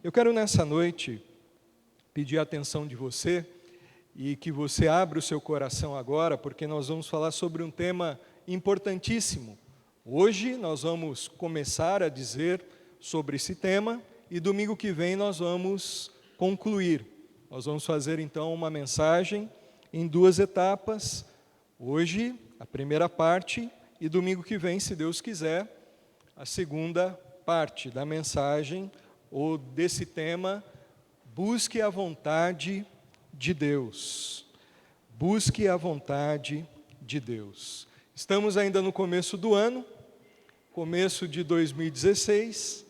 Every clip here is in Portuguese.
Eu quero nessa noite pedir a atenção de você e que você abra o seu coração agora, porque nós vamos falar sobre um tema importantíssimo. Hoje nós vamos começar a dizer sobre esse tema e domingo que vem nós vamos concluir. Nós vamos fazer então uma mensagem em duas etapas. Hoje, a primeira parte, e domingo que vem, se Deus quiser, a segunda parte da mensagem ou desse tema, busque a vontade de Deus. Busque a vontade de Deus. Estamos ainda no começo do ano, começo de 2016,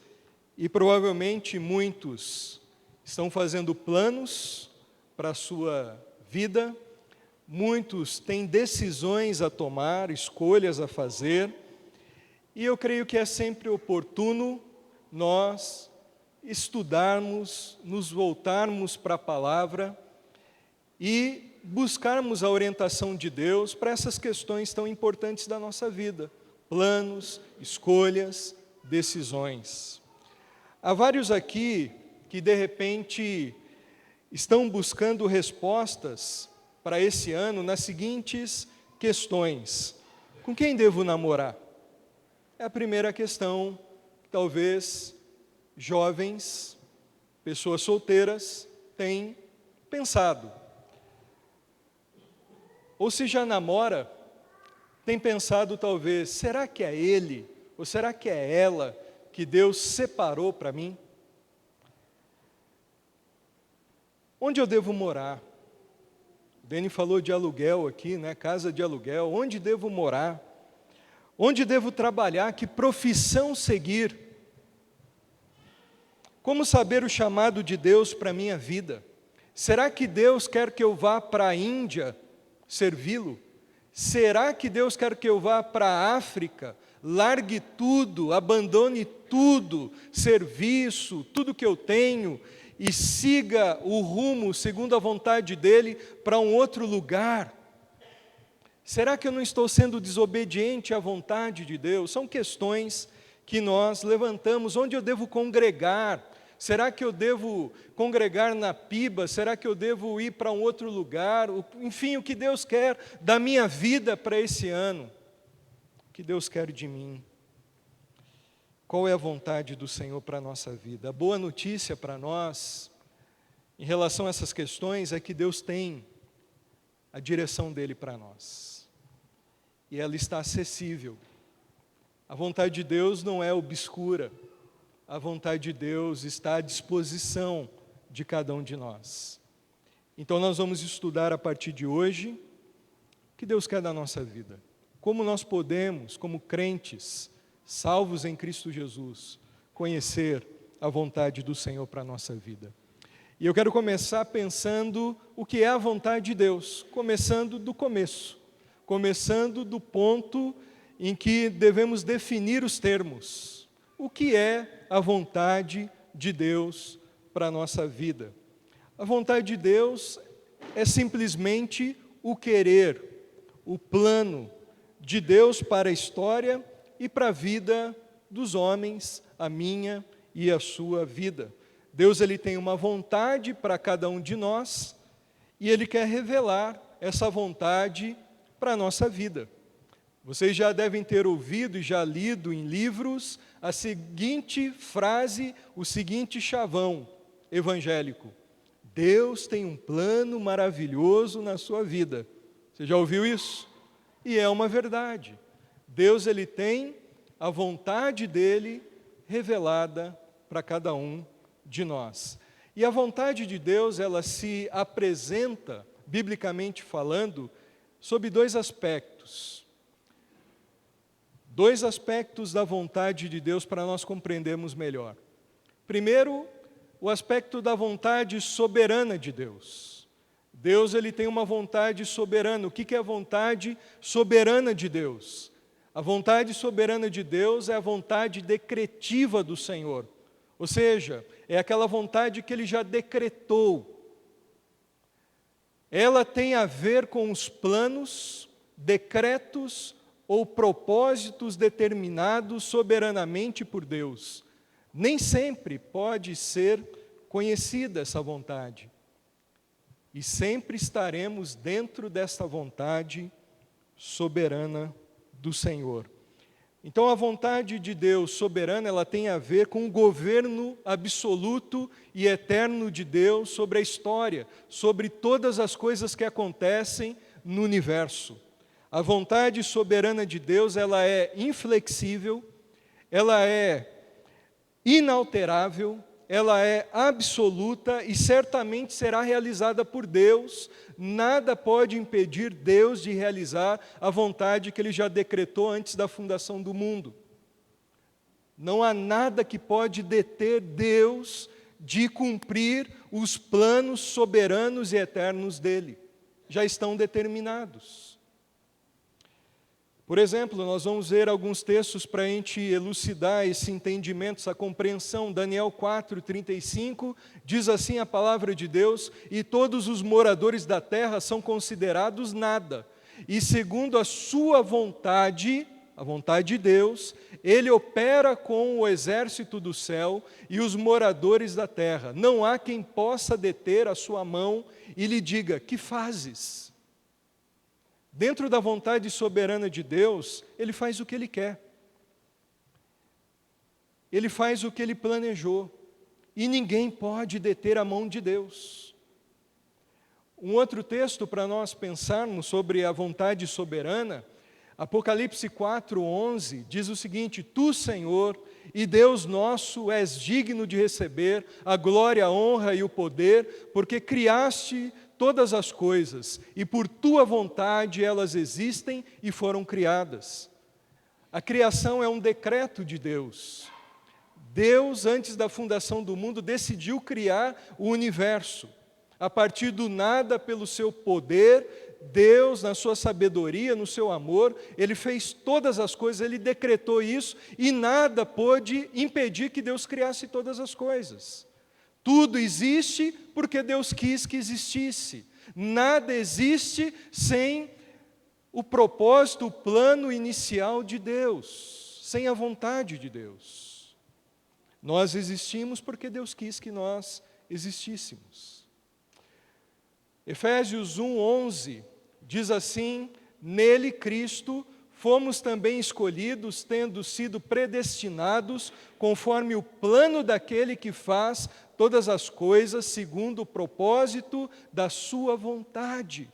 e provavelmente muitos estão fazendo planos para a sua vida, muitos têm decisões a tomar, escolhas a fazer, e eu creio que é sempre oportuno nós estudarmos, nos voltarmos para a palavra e buscarmos a orientação de Deus para essas questões tão importantes da nossa vida, planos, escolhas, decisões. Há vários aqui que de repente estão buscando respostas para esse ano nas seguintes questões: com quem devo namorar? É a primeira questão, talvez jovens, pessoas solteiras têm pensado. Ou se já namora, tem pensado talvez, será que é ele ou será que é ela que Deus separou para mim? Onde eu devo morar? O Deni falou de aluguel aqui, né? Casa de aluguel. Onde devo morar? Onde devo trabalhar? Que profissão seguir? Como saber o chamado de Deus para a minha vida? Será que Deus quer que eu vá para a Índia servi-lo? Será que Deus quer que eu vá para a África, largue tudo, abandone tudo, serviço, tudo que eu tenho, e siga o rumo, segundo a vontade dEle, para um outro lugar? Será que eu não estou sendo desobediente à vontade de Deus? São questões que nós levantamos. Onde eu devo congregar? Será que eu devo congregar na Piba? Será que eu devo ir para um outro lugar? Enfim, o que Deus quer da minha vida para esse ano? O que Deus quer de mim? Qual é a vontade do Senhor para a nossa vida? A boa notícia para nós, em relação a essas questões, é que Deus tem a direção dEle para nós. E ela está acessível. A vontade de Deus não é obscura. A vontade de Deus está à disposição de cada um de nós. Então nós vamos estudar a partir de hoje o que Deus quer da nossa vida. Como nós podemos, como crentes, salvos em Cristo Jesus, conhecer a vontade do Senhor para a nossa vida. E eu quero começar pensando o que é a vontade de Deus, começando do começo, começando do ponto em que devemos definir os termos. O que é a vontade de Deus para a nossa vida? A vontade de Deus é simplesmente o querer, o plano de Deus para a história e para a vida dos homens, a minha e a sua vida. Deus, Ele tem uma vontade para cada um de nós e Ele quer revelar essa vontade para a nossa vida. Vocês já devem ter ouvido e já lido em livros a seguinte frase, o seguinte chavão evangélico: Deus tem um plano maravilhoso na sua vida. Você já ouviu isso? E é uma verdade. Deus, Ele tem a vontade dEle revelada para cada um de nós. E a vontade de Deus, ela se apresenta, biblicamente falando, sob dois aspectos. Dois aspectos da vontade de Deus para nós compreendermos melhor. Primeiro, o aspecto da vontade soberana de Deus. Deus, Ele tem uma vontade soberana. O que é a vontade soberana de Deus? A vontade soberana de Deus é a vontade decretiva do Senhor. Ou seja, é aquela vontade que Ele já decretou. Ela tem a ver com os planos, decretos ou propósitos determinados soberanamente por Deus. Nem sempre pode ser conhecida essa vontade. E sempre estaremos dentro desta vontade soberana do Senhor. Então, a vontade de Deus soberana, ela tem a ver com o governo absoluto e eterno de Deus sobre a história, sobre todas as coisas que acontecem no universo. A vontade soberana de Deus, ela é inflexível, ela é inalterável, ela é absoluta e certamente será realizada por Deus. Nada pode impedir Deus de realizar a vontade que Ele já decretou antes da fundação do mundo. Não há nada que pode deter Deus de cumprir os planos soberanos e eternos dEle. Já estão determinados. Por exemplo, nós vamos ver alguns textos para a gente elucidar esse entendimento, essa compreensão. Daniel 4:35 diz assim a palavra de Deus: e todos os moradores da terra são considerados nada, e segundo a sua vontade, a vontade de Deus, Ele opera com o exército do céu e os moradores da terra. Não há quem possa deter a sua mão e lhe diga: que fazes? Dentro da vontade soberana de Deus, Ele faz o que Ele quer. Ele faz o que Ele planejou. E ninguém pode deter a mão de Deus. Um outro texto para nós pensarmos sobre a vontade soberana, Apocalipse 4:11, diz o seguinte: Tu, Senhor, e Deus nosso, és digno de receber a glória, a honra e o poder, porque criaste todas as coisas, e por tua vontade elas existem e foram criadas. A criação é um decreto de Deus. Deus, antes da fundação do mundo, decidiu criar o universo. A partir do nada, pelo seu poder, Deus, na sua sabedoria, no seu amor, Ele fez todas as coisas, Ele decretou isso, e nada pôde impedir que Deus criasse todas as coisas. Tudo existe porque Deus quis que existisse. Nada existe sem o propósito, o plano inicial de Deus, sem a vontade de Deus. Nós existimos porque Deus quis que nós existíssemos. Efésios 1:11 diz assim: nele, Cristo, fomos também escolhidos, tendo sido predestinados, conforme o plano daquele que faz todas as coisas segundo o propósito da sua vontade.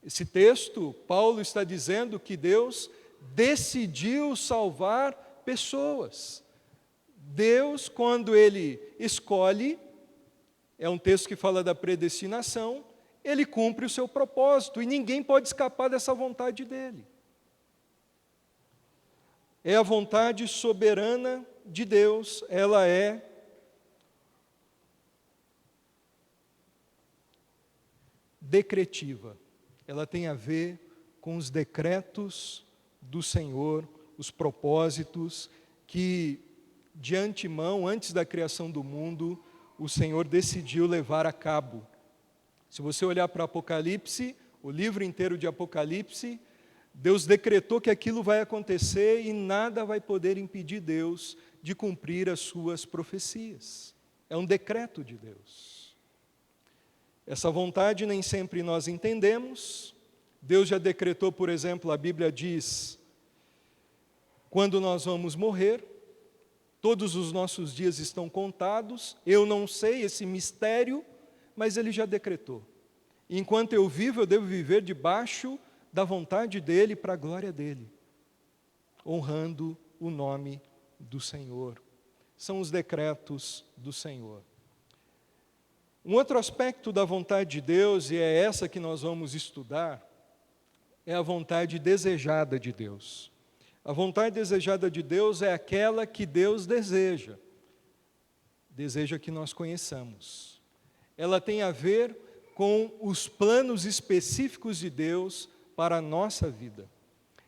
Esse texto, Paulo está dizendo que Deus decidiu salvar pessoas. Deus, quando Ele escolhe, é um texto que fala da predestinação, Ele cumpre o seu propósito e ninguém pode escapar dessa vontade dEle. É a vontade soberana de Deus, ela é decretiva. Ela tem a ver com os decretos do Senhor, os propósitos que, de antemão, antes da criação do mundo, o Senhor decidiu levar a cabo. Se você olhar para Apocalipse, o livro inteiro de Apocalipse, Deus decretou que aquilo vai acontecer e nada vai poder impedir Deus de cumprir as suas profecias. É um decreto de Deus. Essa vontade nem sempre nós entendemos. Deus já decretou, por exemplo, a Bíblia diz, quando nós vamos morrer, todos os nossos dias estão contados. Eu não sei esse mistério, mas Ele já decretou. Enquanto eu vivo, eu devo viver debaixo da vontade dEle para a glória dEle, honrando o nome do Senhor. São os decretos do Senhor. Um outro aspecto da vontade de Deus, e é essa que nós vamos estudar, é a vontade desejada de Deus. A vontade desejada de Deus é aquela que Deus deseja que nós conheçamos. Ela tem a ver com os planos específicos de Deus para a nossa vida.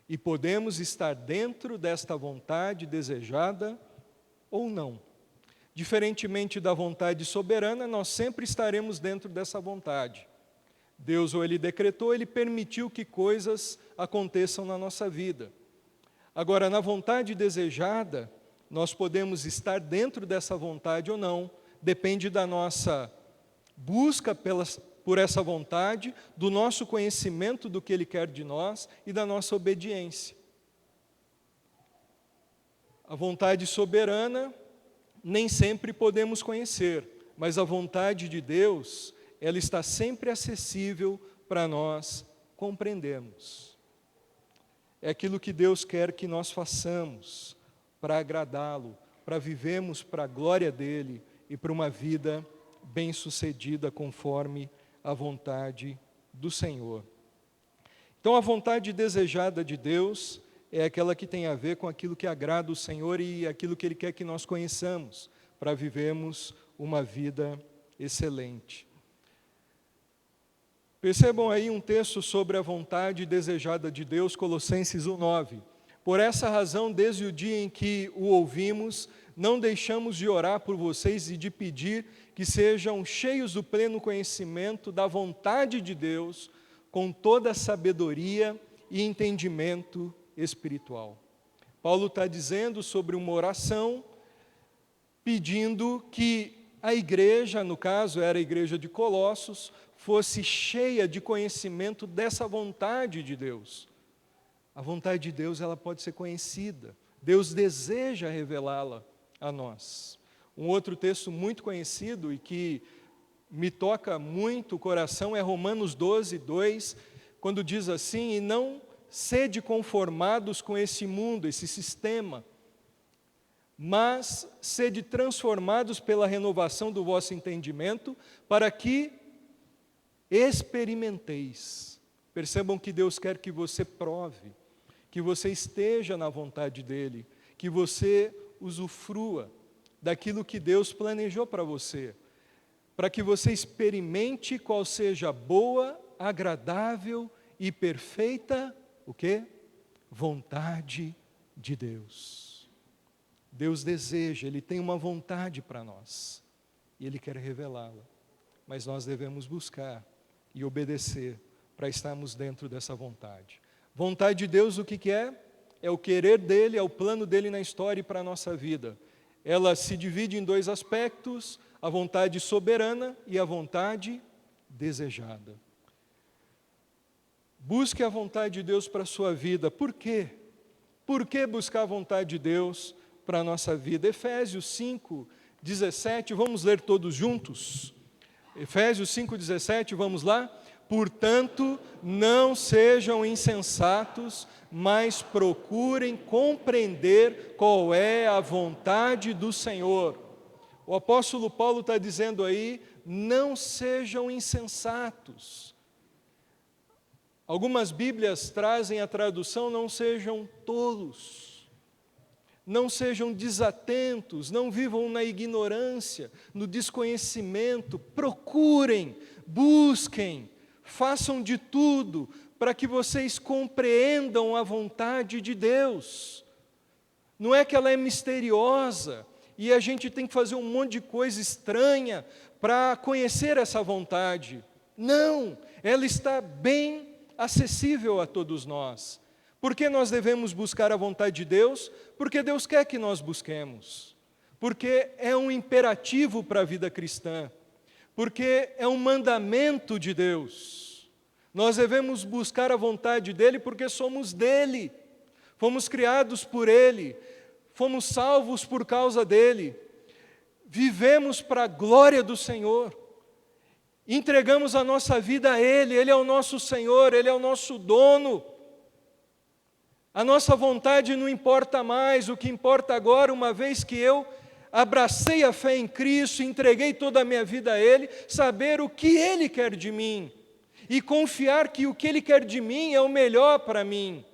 E podemos estar dentro desta vontade desejada ou não. Diferentemente da vontade soberana, nós sempre estaremos dentro dessa vontade. Deus, ou Ele decretou, Ele permitiu que coisas aconteçam na nossa vida. Agora, na vontade desejada, nós podemos estar dentro dessa vontade ou não, depende da nossa busca por essa vontade, do nosso conhecimento do que Ele quer de nós e da nossa obediência. A vontade soberana, nem sempre podemos conhecer, mas a vontade de Deus, ela está sempre acessível para nós compreendermos. É aquilo que Deus quer que nós façamos para agradá-lo, para vivermos para a glória dEle e para uma vida bem-sucedida conforme a vontade do Senhor. Então, a vontade desejada de Deus é aquela que tem a ver com aquilo que agrada o Senhor e aquilo que Ele quer que nós conheçamos, para vivermos uma vida excelente. Percebam aí um texto sobre a vontade desejada de Deus, Colossenses 1:9. Por essa razão, desde o dia em que o ouvimos, não deixamos de orar por vocês e de pedir que sejam cheios do pleno conhecimento da vontade de Deus, com toda a sabedoria e entendimento espiritual. Paulo está dizendo sobre uma oração, pedindo que a igreja, no caso era a igreja de Colossos, fosse cheia de conhecimento dessa vontade de Deus. A vontade de Deus, ela pode ser conhecida. Deus deseja revelá-la a nós. Um outro texto muito conhecido e que me toca muito o coração é Romanos 12:2, quando diz assim: e não sede conformados com esse mundo, esse sistema, mas sede transformados pela renovação do vosso entendimento, para que experimenteis. Percebam que Deus quer que você prove, que você esteja na vontade dEle, que você usufrua daquilo que Deus planejou para você, para que você experimente qual seja a boa, agradável e perfeita, o quê? Vontade de Deus. Deus deseja, Ele tem uma vontade para nós, e Ele quer revelá-la, mas nós devemos buscar e obedecer para estarmos dentro dessa vontade. Vontade de Deus, o que é? É o querer dEle, é o plano dEle na história e para a nossa vida. Ela se divide em dois aspectos, a vontade soberana e a vontade desejada. Busque a vontade de Deus para a sua vida. Por quê? Por que buscar a vontade de Deus para a nossa vida? Efésios 5:17, vamos ler todos juntos? Efésios 5:17, vamos lá? Portanto, não sejam insensatos, mas procurem compreender qual é a vontade do Senhor. O apóstolo Paulo está dizendo aí, não sejam insensatos. Algumas Bíblias trazem a tradução, não sejam tolos, não sejam desatentos, não vivam na ignorância, no desconhecimento, procurem, busquem, façam de tudo para que vocês compreendam a vontade de Deus. Não é que ela é misteriosa e a gente tem que fazer um monte de coisa estranha para conhecer essa vontade. Não, ela está bem acessível a todos nós. Por que nós devemos buscar a vontade de Deus? Porque Deus quer que nós busquemos. Porque é um imperativo para a vida cristã. Porque é um mandamento de Deus. Nós devemos buscar a vontade dEle porque somos dEle. Fomos criados por Ele. Fomos salvos por causa dEle. Vivemos para a glória do Senhor. Entregamos a nossa vida a Ele, Ele é o nosso Senhor, Ele é o nosso dono. A nossa vontade não importa mais, o que importa agora, uma vez que eu abracei a fé em Cristo, entreguei toda a minha vida a Ele, saber o que Ele quer de mim e confiar que o que Ele quer de mim é o melhor para mim.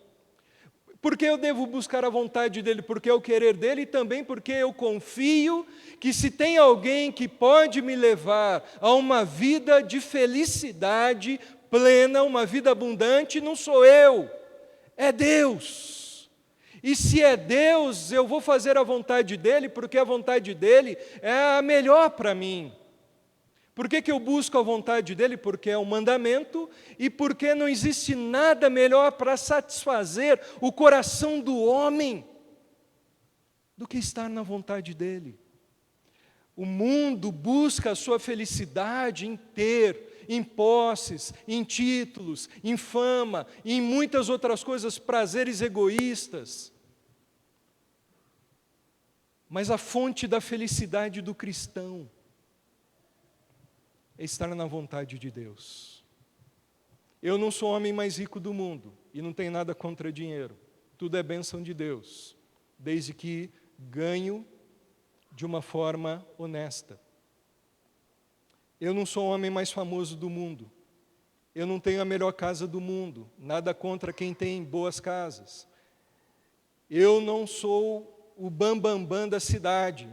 Porque eu devo buscar a vontade dEle, porque é o querer dEle, e também porque eu confio que se tem alguém que pode me levar a uma vida de felicidade plena, uma vida abundante, não sou eu, é Deus. E se é Deus, eu vou fazer a vontade dEle, porque a vontade dEle é a melhor para mim. Por que eu busco a vontade dEle? Porque é um mandamento e porque não existe nada melhor para satisfazer o coração do homem do que estar na vontade dEle. O mundo busca a sua felicidade em ter, em posses, em títulos, em fama, e em muitas outras coisas, prazeres egoístas. Mas a fonte da felicidade do cristão é estar na vontade de Deus. Eu não sou o homem mais rico do mundo, e não tenho nada contra dinheiro. Tudo é bênção de Deus, desde que ganho de uma forma honesta. Eu não sou o homem mais famoso do mundo. Eu não tenho a melhor casa do mundo. Nada contra quem tem boas casas. Eu não sou o bambambam da cidade.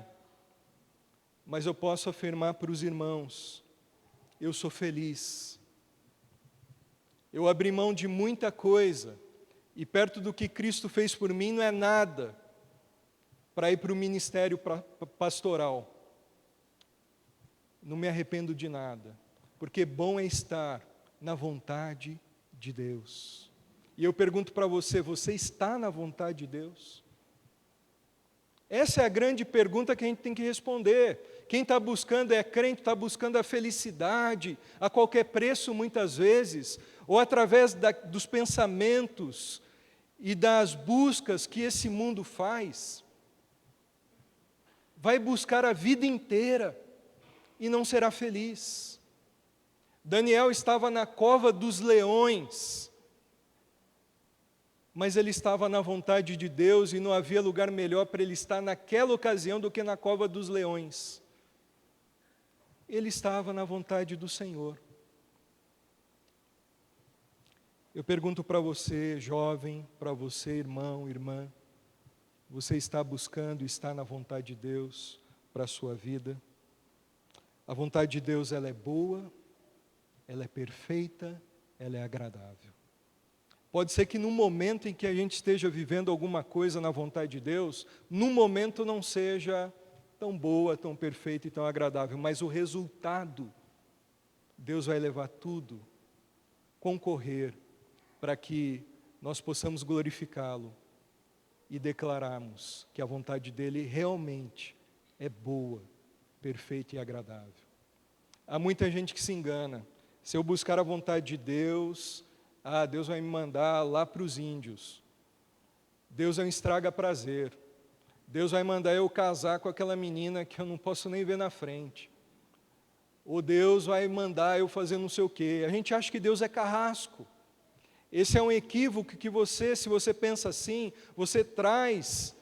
Mas eu posso afirmar para os irmãos, eu sou feliz. Eu abri mão de muita coisa, e perto do que Cristo fez por mim não é nada, para ir para o ministério pastoral. Não me arrependo de nada, porque bom é estar na vontade de Deus. E eu pergunto para você, você está na vontade de Deus? Essa é a grande pergunta que a gente tem que responder. Quem está buscando, é crente, está buscando a felicidade, a qualquer preço muitas vezes, ou através dos pensamentos e das buscas que esse mundo faz, vai buscar a vida inteira e não será feliz. Daniel estava na cova dos leões, mas ele estava na vontade de Deus e não havia lugar melhor para ele estar naquela ocasião do que na cova dos leões. Ele estava na vontade do Senhor. Eu pergunto para você, jovem, para você, irmão, irmã, você está buscando, está na vontade de Deus para a sua vida? A vontade de Deus, ela é boa, ela é perfeita, ela é agradável. Pode ser que no momento em que a gente esteja vivendo alguma coisa na vontade de Deus, no momento não seja tão boa, tão perfeita e tão agradável, mas o resultado, Deus vai levar tudo, concorrer, para que nós possamos glorificá-lo e declararmos que a vontade dEle realmente é boa, perfeita e agradável. Há muita gente que se engana. Se eu buscar a vontade de Deus, Deus vai me mandar lá para os índios. Deus é um estraga-prazer. Deus vai mandar eu casar com aquela menina que eu não posso nem ver na frente. Ou Deus vai mandar eu fazer não sei o quê. A gente acha que Deus é carrasco. Esse é um equívoco que você, se você pensa assim, você traz.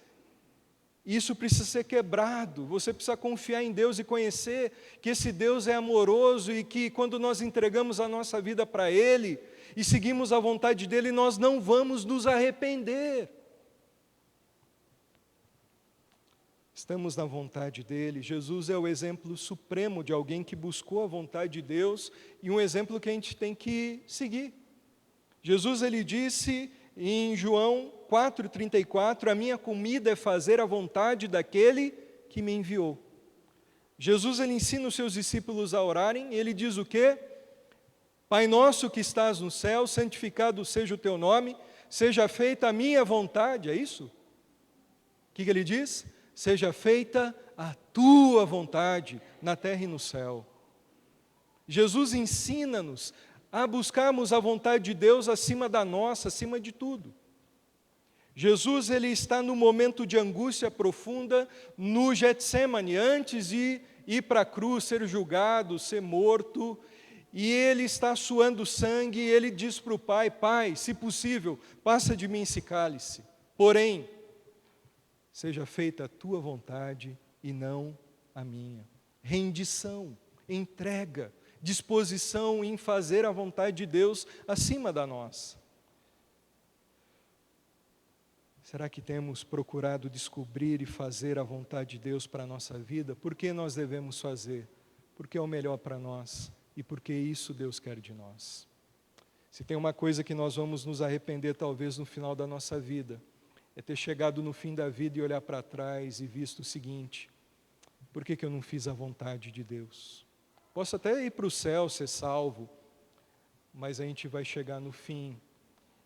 Isso precisa ser quebrado. Você precisa confiar em Deus e conhecer que esse Deus é amoroso e que quando nós entregamos a nossa vida para Ele e seguimos a vontade dEle, nós não vamos nos arrepender. Estamos na vontade dEle. Jesus é o exemplo supremo de alguém que buscou a vontade de Deus e um exemplo que a gente tem que seguir. Jesus, ele disse em João 4,34, a minha comida é fazer a vontade daquele que me enviou. Jesus, ele ensina os seus discípulos a orarem, ele diz o quê? Pai nosso que estás no céu, santificado seja o teu nome, seja feita a minha vontade, é isso? O que ele diz? Seja feita a tua vontade, na terra e no céu. Jesus ensina-nos a buscarmos a vontade de Deus acima da nossa, acima de tudo. Jesus, ele está no momento de angústia profunda, no Getsemane, antes de ir para a cruz, ser julgado, ser morto, e ele está suando sangue, e ele diz para o Pai, Pai, se possível, passa de mim esse cálice, porém, seja feita a tua vontade e não a minha. Rendição, entrega, disposição em fazer a vontade de Deus acima da nossa. Será que temos procurado descobrir e fazer a vontade de Deus para a nossa vida? Por que nós devemos fazer? Porque é o melhor para nós e porque isso Deus quer de nós. Se tem uma coisa que nós vamos nos arrepender talvez no final da nossa vida, é ter chegado no fim da vida e olhar para trás e visto o seguinte, por que eu não fiz a vontade de Deus? Posso até ir para o céu, ser salvo, mas a gente vai chegar no fim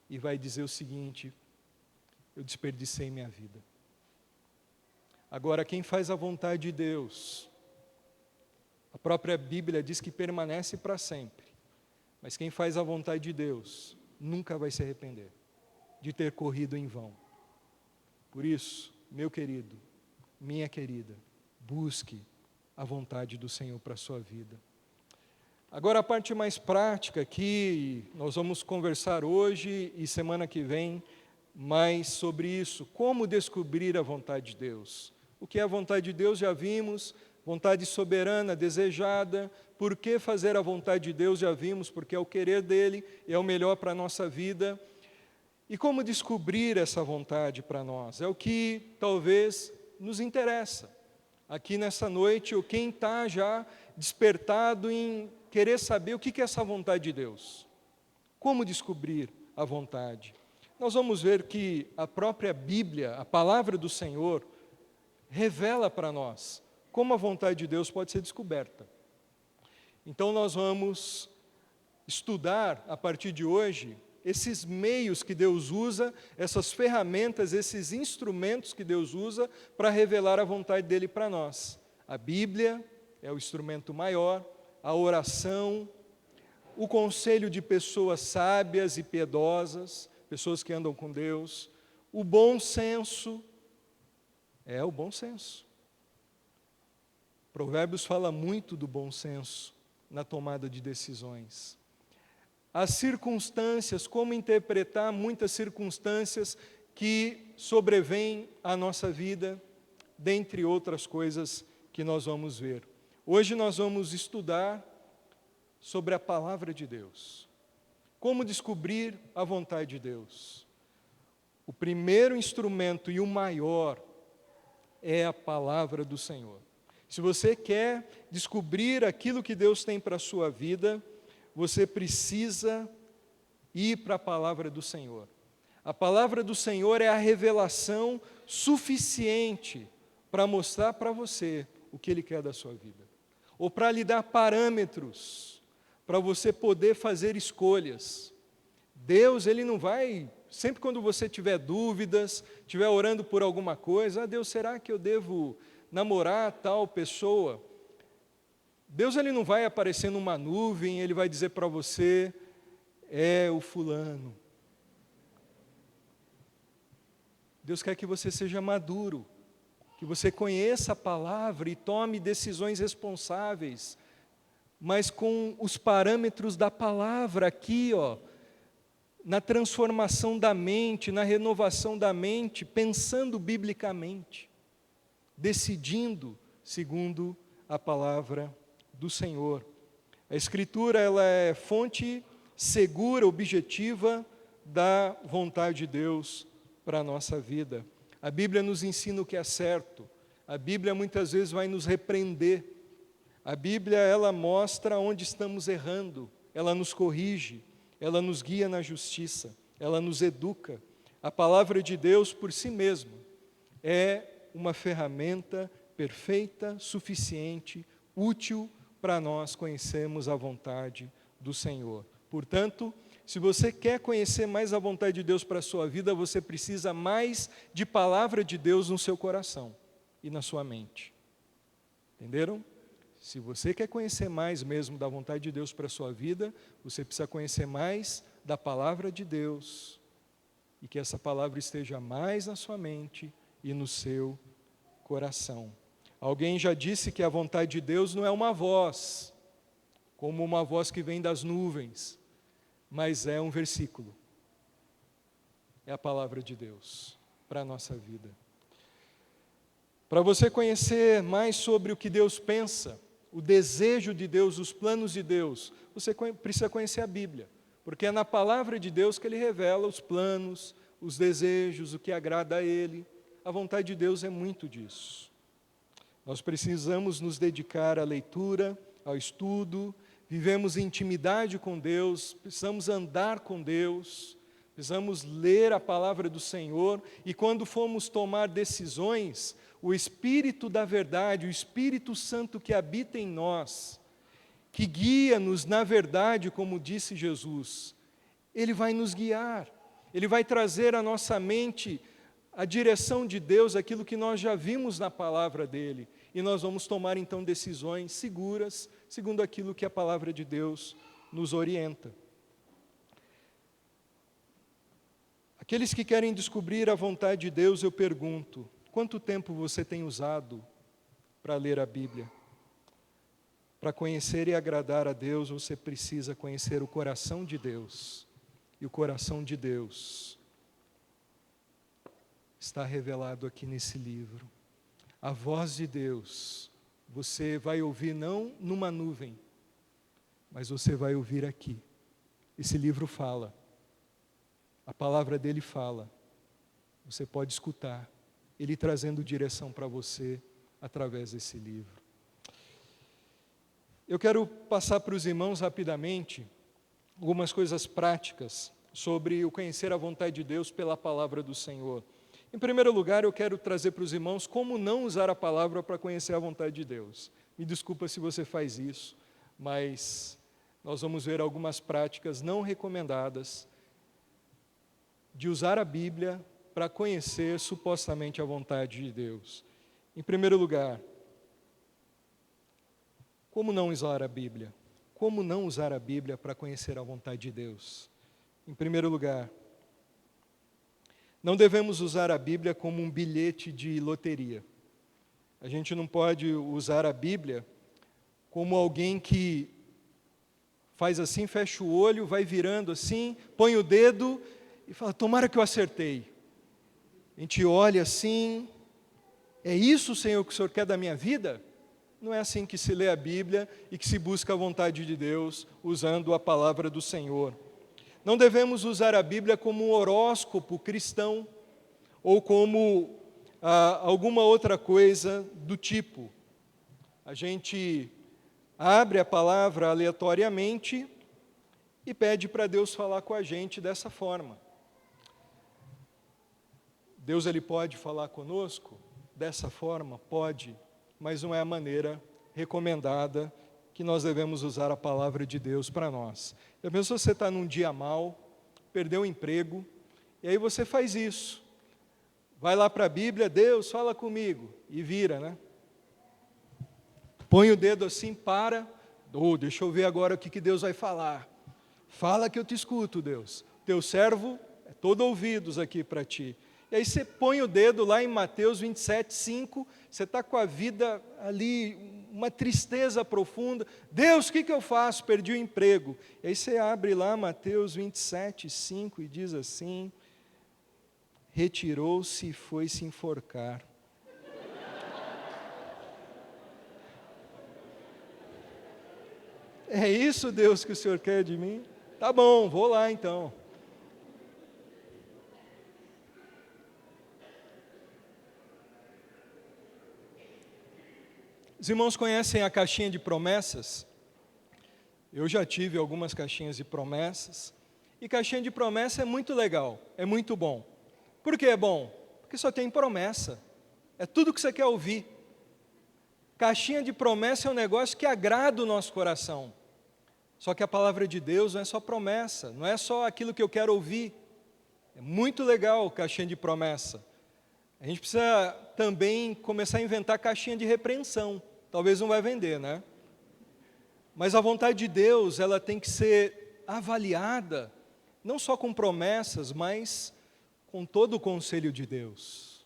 e vai dizer o seguinte, eu desperdicei minha vida. Agora, quem faz a vontade de Deus, a própria Bíblia diz que permanece para sempre. Mas quem faz a vontade de Deus nunca vai se arrepender de ter corrido em vão. Por isso, meu querido, minha querida, busque a vontade do Senhor para a sua vida. Agora a parte mais prática que nós vamos conversar hoje e semana que vem mais sobre isso. Como descobrir a vontade de Deus? O que é a vontade de Deus já vimos, vontade soberana, desejada. Por que fazer a vontade de Deus já vimos, porque é o querer dele, é o melhor para a nossa vida. E como descobrir essa vontade para nós? É o que talvez nos interessa. Aqui nessa noite, ou quem está já despertado em querer saber o que é essa vontade de Deus. Como descobrir a vontade? Nós vamos ver que a própria Bíblia, a palavra do Senhor, revela para nós como a vontade de Deus pode ser descoberta. Então nós vamos estudar a partir de hoje esses meios que Deus usa, essas ferramentas, esses instrumentos que Deus usa para revelar a vontade dele para nós. A Bíblia é o instrumento maior, a oração, o conselho de pessoas sábias e piedosas, pessoas que andam com Deus, o bom senso, o bom senso. Provérbios fala muito do bom senso na tomada de decisões. As circunstâncias, como interpretar muitas circunstâncias que sobrevêm à nossa vida, dentre outras coisas que nós vamos ver. Hoje nós vamos estudar sobre a palavra de Deus. Como descobrir a vontade de Deus? O primeiro instrumento e o maior é a palavra do Senhor. Se você quer descobrir aquilo que Deus tem para a sua vida, você precisa ir para a palavra do Senhor. A palavra do Senhor é a revelação suficiente para mostrar para você o que Ele quer da sua vida. Ou para lhe dar parâmetros, para você poder fazer escolhas. Deus, Ele não vai, sempre quando você tiver dúvidas, estiver orando por alguma coisa, Deus, será que eu devo namorar tal pessoa? Deus, Ele não vai aparecer numa nuvem, Ele vai dizer para você, é o fulano. Deus quer que você seja maduro, que você conheça a palavra e tome decisões responsáveis, mas com os parâmetros da palavra aqui, na transformação da mente, na renovação da mente, pensando biblicamente, decidindo segundo a palavra do Senhor. A Escritura, ela é fonte segura, objetiva da vontade de Deus para a nossa vida. A Bíblia nos ensina o que é certo. A Bíblia muitas vezes vai nos repreender. A Bíblia, ela mostra onde estamos errando. Ela nos corrige. Ela nos guia na justiça. Ela nos educa. A palavra de Deus, por si mesma, é uma ferramenta perfeita, suficiente, útil para nós conhecermos a vontade do Senhor. Portanto, se você quer conhecer mais a vontade de Deus para a sua vida, você precisa mais de palavra de Deus no seu coração e na sua mente. Entenderam? Se você quer conhecer mais mesmo da vontade de Deus para a sua vida, você precisa conhecer mais da palavra de Deus e que essa palavra esteja mais na sua mente e no seu coração. Alguém já disse que a vontade de Deus não é uma voz, como uma voz que vem das nuvens, mas é um versículo. É a palavra de Deus para a nossa vida. Para você conhecer mais sobre o que Deus pensa, o desejo de Deus, os planos de Deus, você precisa conhecer a Bíblia, porque é na palavra de Deus que Ele revela os planos, os desejos, o que agrada a Ele. A vontade de Deus é muito disso. Nós precisamos nos dedicar à leitura, ao estudo, vivemos em intimidade com Deus, precisamos andar com Deus, precisamos ler a palavra do Senhor, e quando formos tomar decisões, o Espírito da verdade, o Espírito Santo que habita em nós, que guia-nos na verdade, como disse Jesus, Ele vai nos guiar, Ele vai trazer à nossa mente a direção de Deus, aquilo que nós já vimos na palavra dele, e nós vamos tomar então decisões seguras, segundo aquilo que a palavra de Deus nos orienta. Aqueles que querem descobrir a vontade de Deus, eu pergunto, quanto tempo você tem usado para ler a Bíblia? Para conhecer e agradar a Deus, você precisa conhecer o coração de Deus. E o coração de Deus está revelado aqui nesse livro. A voz de Deus, você vai ouvir não numa nuvem, mas você vai ouvir aqui. Esse livro fala. A palavra dele fala. Você pode escutar. Ele trazendo direção para você através desse livro. Eu quero passar para os irmãos rapidamente algumas coisas práticas sobre o conhecer a vontade de Deus pela palavra do Senhor. Em primeiro lugar, eu quero trazer para os irmãos como não usar a palavra para conhecer a vontade de Deus. Me desculpa se você faz isso, mas nós vamos ver algumas práticas não recomendadas de usar a Bíblia para conhecer supostamente a vontade de Deus. Em primeiro lugar, como não usar a Bíblia? Como não usar a Bíblia para conhecer a vontade de Deus? Em primeiro lugar, não devemos usar a Bíblia como um bilhete de loteria. A gente não pode usar a Bíblia como alguém que faz assim, fecha o olho, vai virando assim, põe o dedo e fala, tomara que eu acertei. A gente olha assim, é isso, Senhor, que o Senhor quer da minha vida? Não é assim que se lê a Bíblia e que se busca a vontade de Deus usando a palavra do Senhor. Não devemos usar a Bíblia como um horóscopo cristão ou como alguma outra coisa do tipo. A gente abre a palavra aleatoriamente e pede para Deus falar com a gente dessa forma. Deus ele pode falar conosco dessa forma? Pode, mas não é a maneira recomendada que nós devemos usar a palavra de Deus para nós. Já pensou se você está num dia mal, perdeu o emprego, e aí você faz isso. Vai lá para a Bíblia, Deus, fala comigo, e vira, né? Põe o dedo assim, para, deixa eu ver agora o que Deus vai falar. Fala que eu te escuto, Deus. Teu servo é todo ouvidos aqui para ti. E aí você põe o dedo lá em Mateus 27, 5, você está com a vida ali, uma tristeza profunda. Deus, o que eu faço? Perdi o emprego. E aí você abre lá Mateus 27, 5 e diz assim, retirou-se e foi se enforcar. É isso, Deus, que o Senhor quer de mim? Tá bom, vou lá então. Os irmãos conhecem a caixinha de promessas? Eu já tive algumas caixinhas de promessas. E caixinha de promessa é muito legal, é muito bom. Por que é bom? Porque só tem promessa. É tudo que você quer ouvir. Caixinha de promessa é um negócio que agrada o nosso coração. Só que a palavra de Deus não é só promessa, não é só aquilo que eu quero ouvir. É muito legal caixinha de promessa. A gente precisa também começar a inventar caixinha de repreensão. Talvez não vai vender, né? Mas a vontade de Deus, ela tem que ser avaliada, não só com promessas, mas com todo o conselho de Deus,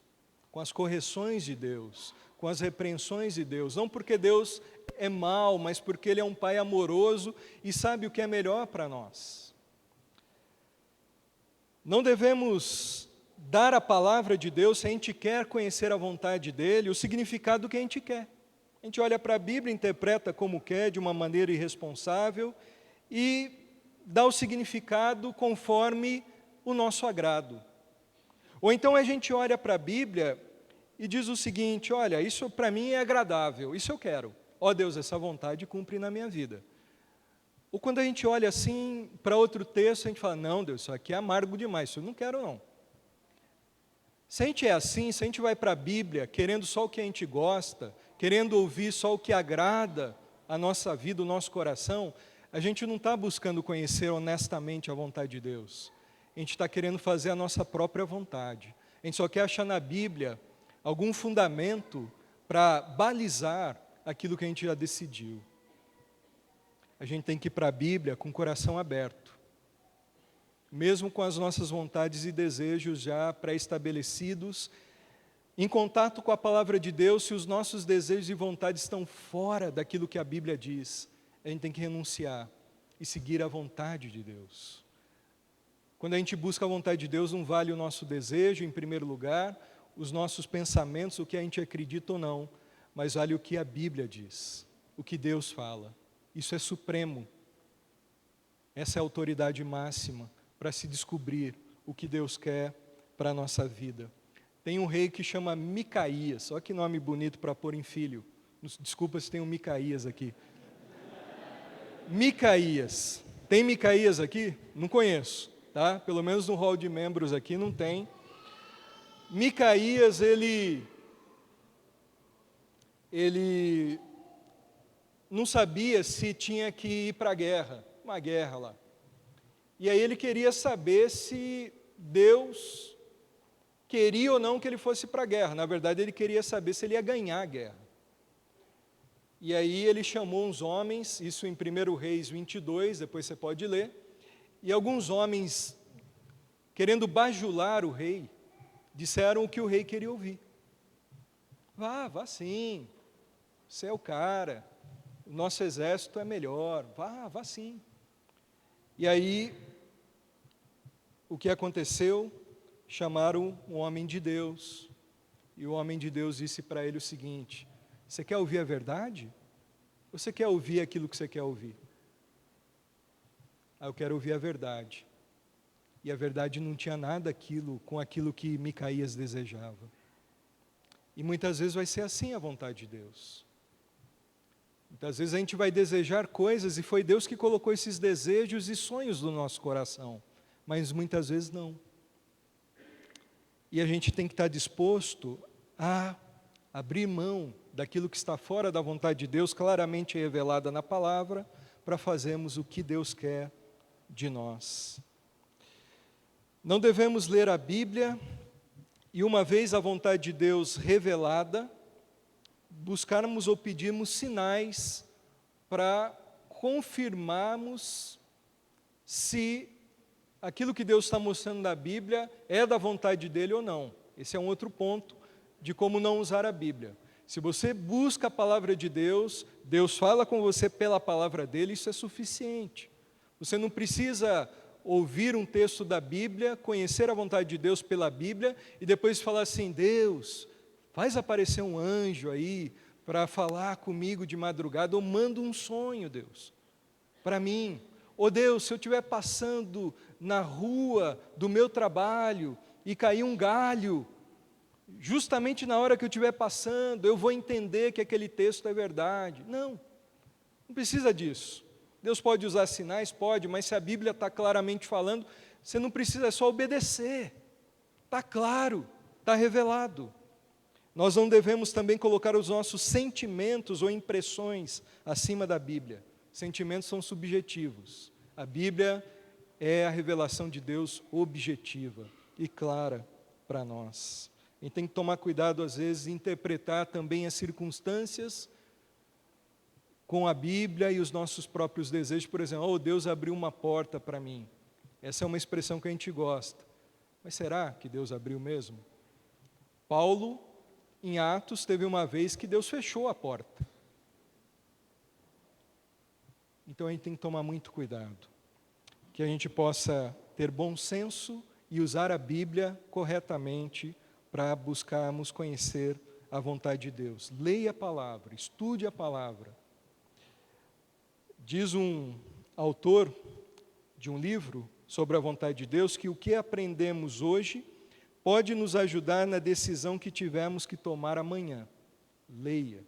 com as correções de Deus, com as repreensões de Deus. Não porque Deus é mau, mas porque Ele é um Pai amoroso e sabe o que é melhor para nós. Não devemos dar a palavra de Deus se a gente quer conhecer a vontade dEle, o significado que a gente quer. A gente olha para a Bíblia, interpreta como quer, de uma maneira irresponsável, e dá o significado conforme o nosso agrado. Ou então a gente olha para a Bíblia e diz o seguinte, olha, isso para mim é agradável, isso eu quero. Ó Deus, essa vontade cumpre na minha vida. Ou quando a gente olha assim para outro texto, a gente fala, não Deus, isso aqui é amargo demais, isso eu não quero não. Se a gente é assim, se a gente vai para a Bíblia querendo só o que a gente gosta, querendo ouvir só o que agrada a nossa vida, o nosso coração, a gente não está buscando conhecer honestamente a vontade de Deus. A gente está querendo fazer a nossa própria vontade. A gente só quer achar na Bíblia algum fundamento para balizar aquilo que a gente já decidiu. A gente tem que ir para a Bíblia com o coração aberto, mesmo com as nossas vontades e desejos já pré-estabelecidos, em contato com a palavra de Deus. Se os nossos desejos e vontades estão fora daquilo que a Bíblia diz, a gente tem que renunciar e seguir a vontade de Deus. Quando a gente busca a vontade de Deus, não vale o nosso desejo, em primeiro lugar, os nossos pensamentos, o que a gente acredita ou não, mas vale o que a Bíblia diz, o que Deus fala. Isso é supremo. Essa é a autoridade máxima para se descobrir o que Deus quer para a nossa vida. Tem um rei que chama Micaías, olha que nome bonito para pôr em filho. Desculpa se tem um Micaías aqui. Micaías. Tem Micaías aqui? Não conheço, tá? Pelo menos no hall de membros aqui não tem. Micaías, ele não sabia se tinha que ir para a guerra, uma guerra lá. E aí ele queria saber se Deus queria ou não que ele fosse para a guerra. Na verdade, ele queria saber se ele ia ganhar a guerra. E aí ele chamou uns homens, isso em 1 Reis 22, depois você pode ler, e alguns homens, querendo bajular o rei, disseram o que o rei queria ouvir. Vá sim, você é o cara, o nosso exército é melhor, vá sim. E aí, o que aconteceu? Chamaram um homem de Deus, e o homem de Deus disse para ele o seguinte: você quer ouvir a verdade? Ou você quer ouvir aquilo que você quer ouvir? Eu quero ouvir a verdade. E a verdade não tinha nada com aquilo que Micaías desejava. E muitas vezes vai ser assim a vontade de Deus. Muitas vezes a gente vai desejar coisas, e foi Deus que colocou esses desejos e sonhos no nosso coração, mas muitas vezes não. E a gente tem que estar disposto a abrir mão daquilo que está fora da vontade de Deus, claramente revelada na palavra, para fazermos o que Deus quer de nós. Não devemos ler a Bíblia e, uma vez a vontade de Deus revelada, buscarmos ou pedirmos sinais para confirmarmos se aquilo que Deus está mostrando na Bíblia é da vontade dele ou não. Esse é um outro ponto de como não usar a Bíblia. Se você busca a palavra de Deus, Deus fala com você pela palavra dele, isso é suficiente. Você não precisa ouvir um texto da Bíblia, conhecer a vontade de Deus pela Bíblia e depois falar assim: Deus, faz aparecer um anjo aí para falar comigo de madrugada, ou manda um sonho, Deus, para mim. Ou Deus, se eu estiver passando na rua do meu trabalho e cair um galho, justamente na hora que eu estiver passando, eu vou entender que aquele texto é verdade. Não precisa disso. Deus pode usar sinais? Pode, mas se a Bíblia está claramente falando, você não precisa, é só obedecer. Está claro, está revelado. Nós não devemos também colocar os nossos sentimentos ou impressões acima da Bíblia. Sentimentos são subjetivos. A Bíblia é a revelação de Deus objetiva e clara para nós. A gente tem que tomar cuidado, às vezes, interpretar também as circunstâncias com a Bíblia e os nossos próprios desejos. Por exemplo, oh, Deus abriu uma porta para mim. Essa é uma expressão que a gente gosta. Mas será que Deus abriu mesmo? Paulo, em Atos, teve uma vez que Deus fechou a porta. Então a gente tem que tomar muito cuidado. Que a gente possa ter bom senso e usar a Bíblia corretamente para buscarmos conhecer a vontade de Deus. Leia a palavra, estude a palavra. Diz um autor de um livro sobre a vontade de Deus que o que aprendemos hoje pode nos ajudar na decisão que tivermos que tomar amanhã. Leia.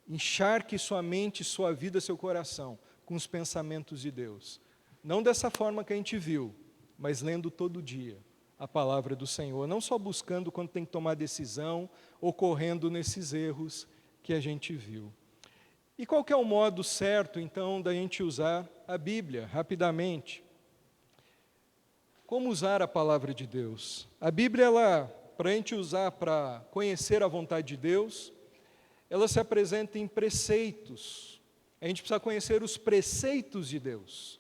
Encharque sua mente, sua vida, seu coração com os pensamentos de Deus. Não dessa forma que a gente viu, mas lendo todo dia a palavra do Senhor. Não só buscando quando tem que tomar decisão ou correndo nesses erros que a gente viu. E qual que é o modo certo, então, da gente usar a Bíblia, rapidamente? Como usar a palavra de Deus? A Bíblia, para a gente usar para conhecer a vontade de Deus, ela se apresenta em preceitos. A gente precisa conhecer os preceitos de Deus.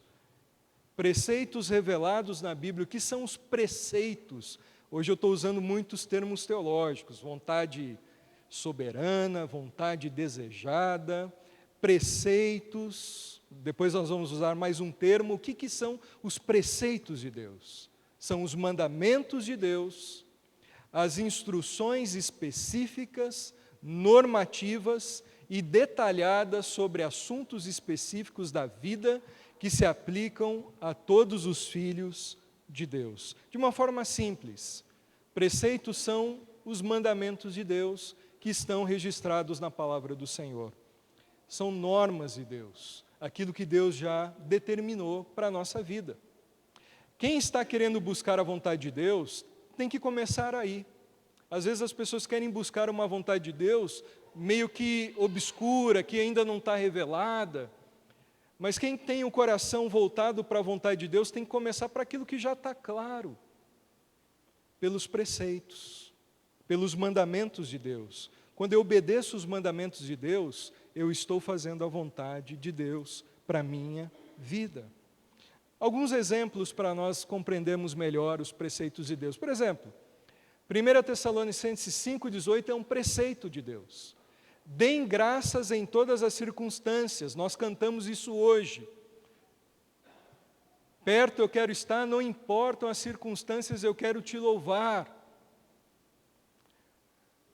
Preceitos revelados na Bíblia. O que são os preceitos? Hoje eu estou usando muitos termos teológicos. Vontade soberana, vontade desejada, preceitos. Depois nós vamos usar mais um termo. O que são os preceitos de Deus? São os mandamentos de Deus, as instruções específicas, normativas e detalhadas sobre assuntos específicos da vida que se aplicam a todos os filhos de Deus. De uma forma simples, preceitos são os mandamentos de Deus que estão registrados na palavra do Senhor. São normas de Deus, aquilo que Deus já determinou para a nossa vida. Quem está querendo buscar a vontade de Deus, tem que começar aí. Às vezes as pessoas querem buscar uma vontade de Deus meio que obscura, que ainda não está revelada. Mas quem tem o coração voltado para a vontade de Deus tem que começar para aquilo que já está claro. Pelos preceitos, pelos mandamentos de Deus. Quando eu obedeço os mandamentos de Deus, eu estou fazendo a vontade de Deus para a minha vida. Alguns exemplos para nós compreendermos melhor os preceitos de Deus. Por exemplo, 1 Tessalonicenses 5,18 é um preceito de Deus. Deem graças em todas as circunstâncias. Nós cantamos isso hoje. Perto eu quero estar, não importam as circunstâncias, eu quero te louvar.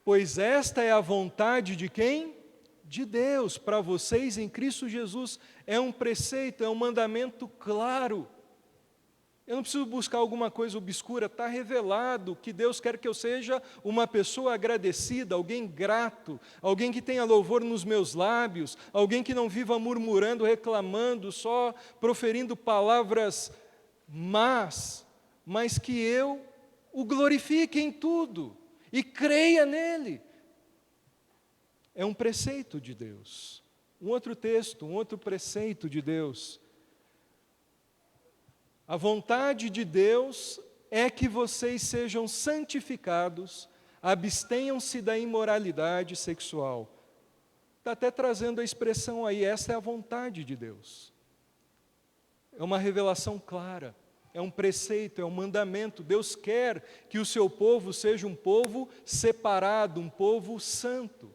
Pois esta é a vontade de quem? De Deus, para vocês em Cristo Jesus. É um preceito, é um mandamento claro. Eu não preciso buscar alguma coisa obscura, está revelado que Deus quer que eu seja uma pessoa agradecida, alguém grato, alguém que tenha louvor nos meus lábios, alguém que não viva murmurando, reclamando, só proferindo palavras más, mas que eu o glorifique em tudo e creia nele. É um preceito de Deus. Um outro texto, um outro preceito de Deus. A vontade de Deus é que vocês sejam santificados, abstenham-se da imoralidade sexual. Está até trazendo a expressão aí, essa é a vontade de Deus. É uma revelação clara, é um preceito, é um mandamento. Deus quer que o seu povo seja um povo separado, um povo santo,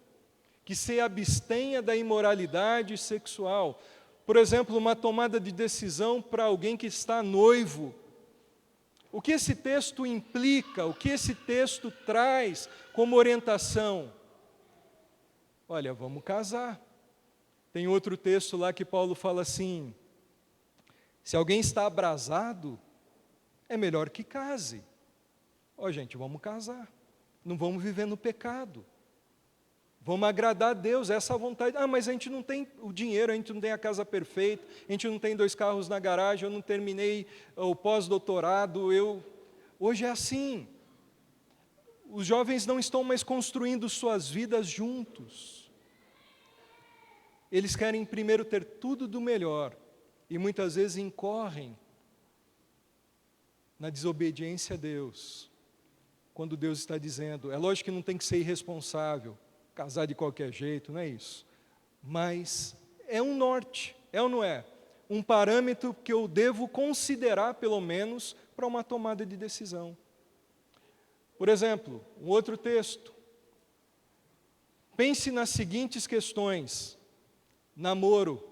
que se abstenha da imoralidade sexual. Por exemplo, uma tomada de decisão para alguém que está noivo. O que esse texto implica, o que esse texto traz como orientação? Olha, vamos casar. Tem outro texto lá que Paulo fala assim, se alguém está abrasado, é melhor que case. Ó, gente, vamos casar. Não vamos viver no pecado. Vamos agradar a Deus, essa é a vontade. Ah, mas a gente não tem o dinheiro, a gente não tem a casa perfeita, a gente não tem 2 carros na garagem, eu não terminei o pós-doutorado, Hoje é assim. Os jovens não estão mais construindo suas vidas juntos. Eles querem primeiro ter tudo do melhor e muitas vezes incorrem na desobediência a Deus. Quando Deus está dizendo, é lógico que não tem que ser irresponsável, casar de qualquer jeito, não é isso. Mas é um norte, é ou não é? Um parâmetro que eu devo considerar, pelo menos, para uma tomada de decisão. Por exemplo, um outro texto. Pense nas seguintes questões. Namoro.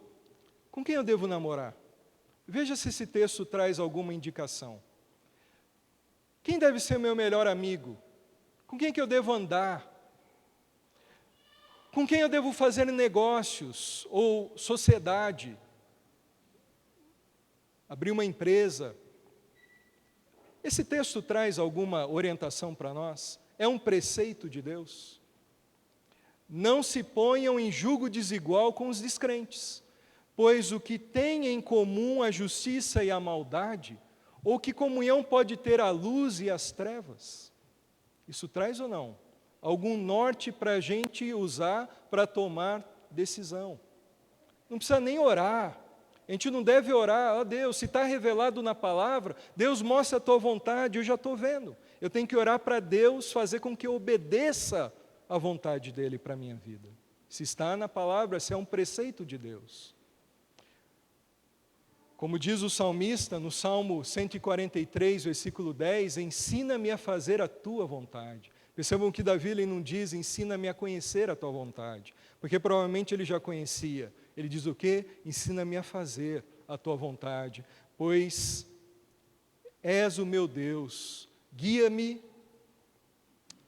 Com quem eu devo namorar? Veja se esse texto traz alguma indicação. Quem deve ser meu melhor amigo? Com quem que eu devo andar? Com quem eu devo fazer negócios ou sociedade? Abrir uma empresa? Esse texto traz alguma orientação para nós? É um preceito de Deus? Não se ponham em julgo desigual com os descrentes, pois o que tem em comum a justiça e a maldade, ou que comunhão pode ter a luz e as trevas? Isso traz ou não? Algum norte para a gente usar para tomar decisão. Não precisa nem orar. A gente não deve orar, ó Deus, se está revelado na palavra, Deus mostra a tua vontade, eu já estou vendo. Eu tenho que orar para Deus fazer com que eu obedeça à vontade dEle para a minha vida. Se está na palavra, se é um preceito de Deus. Como diz o salmista no Salmo 143, versículo 10, ensina-me a fazer a tua vontade. Percebam que Davi ele não diz, ensina-me a conhecer a tua vontade, porque provavelmente ele já conhecia. Ele diz o quê? Ensina-me a fazer a tua vontade, pois és o meu Deus, guia-me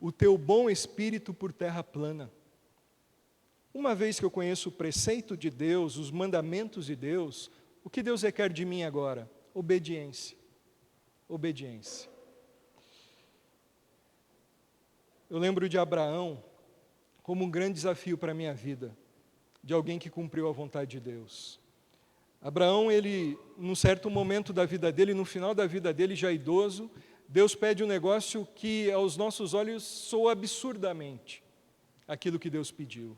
o teu bom espírito por terra plana. Uma vez que eu conheço o preceito de Deus, os mandamentos de Deus, o que Deus requer de mim agora? Obediência. Obediência. Eu lembro de Abraão como um grande desafio para a minha vida, de alguém que cumpriu a vontade de Deus. Abraão, ele, num certo momento da vida dele, no final da vida dele, já idoso, Deus pede um negócio que aos nossos olhos soa absurdamente aquilo que Deus pediu.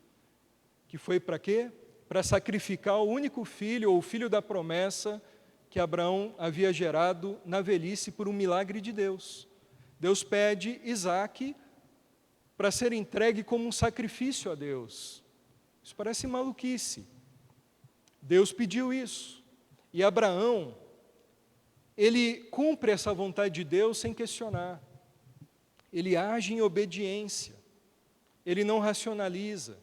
Que foi para quê? Para sacrificar o único filho, ou o filho da promessa, que Abraão havia gerado na velhice por um milagre de Deus. Deus pede Isaque para ser entregue como um sacrifício a Deus. Isso parece maluquice. Deus pediu isso. E Abraão, ele cumpre essa vontade de Deus sem questionar. Ele age em obediência. Ele não racionaliza.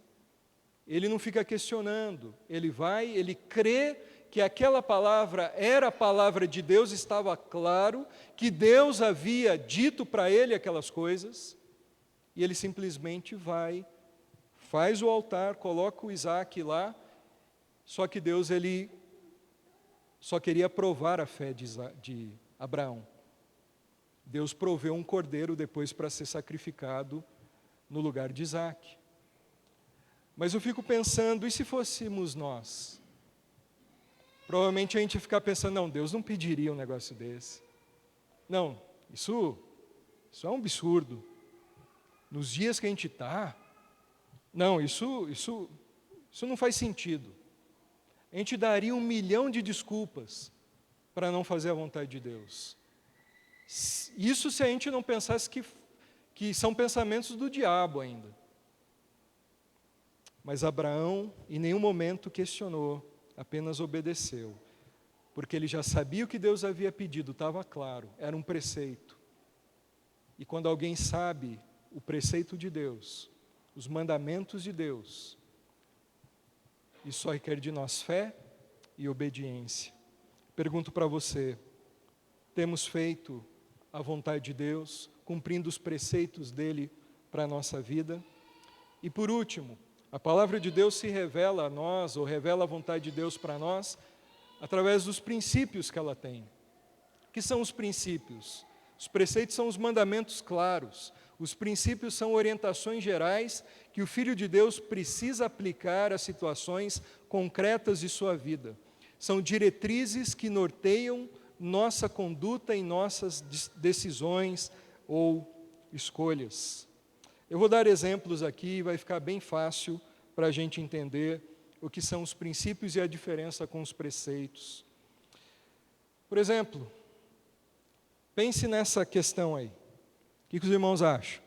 Ele não fica questionando. Ele vai, ele crê que aquela palavra era a palavra de Deus, estava claro, que Deus havia dito para ele aquelas coisas, e ele simplesmente vai, faz o altar, coloca o Isaque lá, só que Deus, ele só queria provar a fé de Abraão. Deus proveu um cordeiro depois para ser sacrificado no lugar de Isaque. Mas eu fico pensando, e se fôssemos nós? Provavelmente a gente ia ficar pensando, não, Deus não pediria um negócio desse. Não, isso é um absurdo. Nos dias que a gente está, não, isso não faz sentido. A gente daria 1 milhão de desculpas para não fazer a vontade de Deus. Isso se a gente não pensasse que são pensamentos do diabo ainda. Mas Abraão em nenhum momento questionou, apenas obedeceu. Porque ele já sabia o que Deus havia pedido, estava claro, era um preceito. E quando alguém sabe o preceito de Deus, os mandamentos de Deus, isso só requer de nós fé e obediência. Pergunto para você, temos feito a vontade de Deus, cumprindo os preceitos dele para a nossa vida? E por último, a palavra de Deus se revela a nós, ou revela a vontade de Deus para nós, através dos princípios que ela tem. O que são os princípios? Os preceitos são os mandamentos claros. Os princípios são orientações gerais que o Filho de Deus precisa aplicar a situações concretas de sua vida. São diretrizes que norteiam nossa conduta em nossas decisões ou escolhas. Eu vou dar exemplos aqui, vai ficar bem fácil para a gente entender o que são os princípios e a diferença com os preceitos. Por exemplo, pense nessa questão aí. O que os irmãos acham?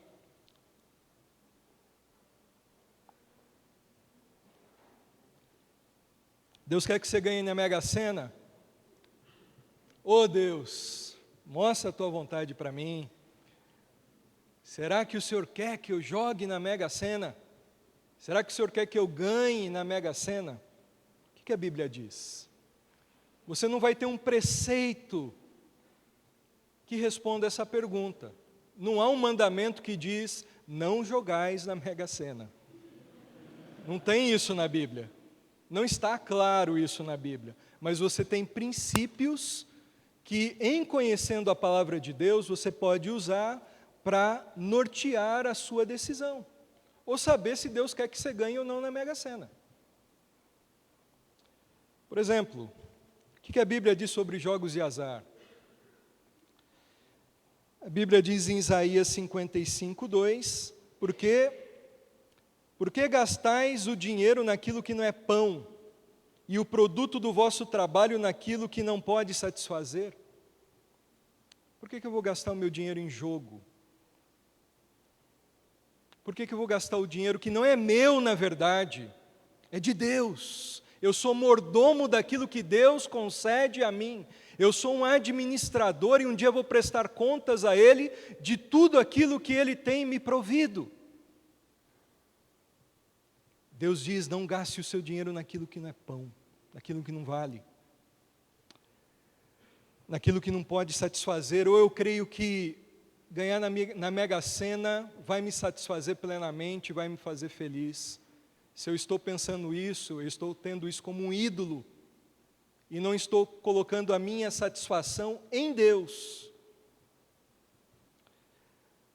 Deus quer que você ganhe na Mega Sena? Ô Deus, mostra a tua vontade para mim. Será que o Senhor quer que eu jogue na Mega Sena? Será que o Senhor quer que eu ganhe na Mega Sena? O que a Bíblia diz? Você não vai ter um preceito que responda essa pergunta. Não há um mandamento que diz, não jogais na Mega Sena. Não tem isso na Bíblia. Não está claro isso na Bíblia. Mas você tem princípios que, em conhecendo a palavra de Deus, você pode usar para nortear a sua decisão. Ou saber se Deus quer que você ganhe ou não na Mega Sena. Por exemplo, o que a Bíblia diz sobre jogos de azar? A Bíblia diz em Isaías 55:2, por que gastais o dinheiro naquilo que não é pão, e o produto do vosso trabalho naquilo que não pode satisfazer? Por que eu vou gastar o meu dinheiro em jogo? Por que eu vou gastar o dinheiro que não é meu, na verdade? É de Deus. Eu sou mordomo daquilo que Deus concede a mim. Eu sou um administrador e um dia vou prestar contas a Ele de tudo aquilo que Ele tem me provido. Deus diz, não gaste o seu dinheiro naquilo que não é pão, naquilo que não vale, naquilo que não pode satisfazer. Ou eu creio que ganhar na Mega Sena vai me satisfazer plenamente, vai me fazer feliz. Se eu estou pensando isso, eu estou tendo isso como um ídolo, e não estou colocando a minha satisfação em Deus.